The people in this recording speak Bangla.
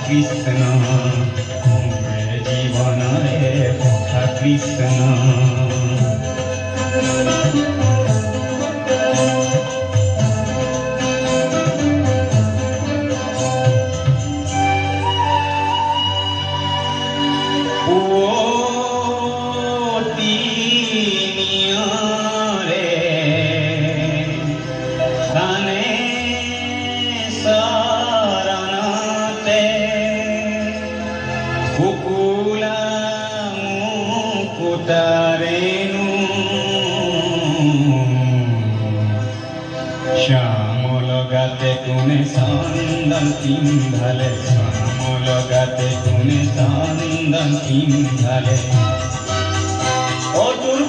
কৃষ্ণ জীবনরে কথা কৃষ্ণ শ্যামল গাতে কোনে সন্দন পিন্ধালে শ্যামল গাতে কোনে সন্দন পিন্ধালে অতুর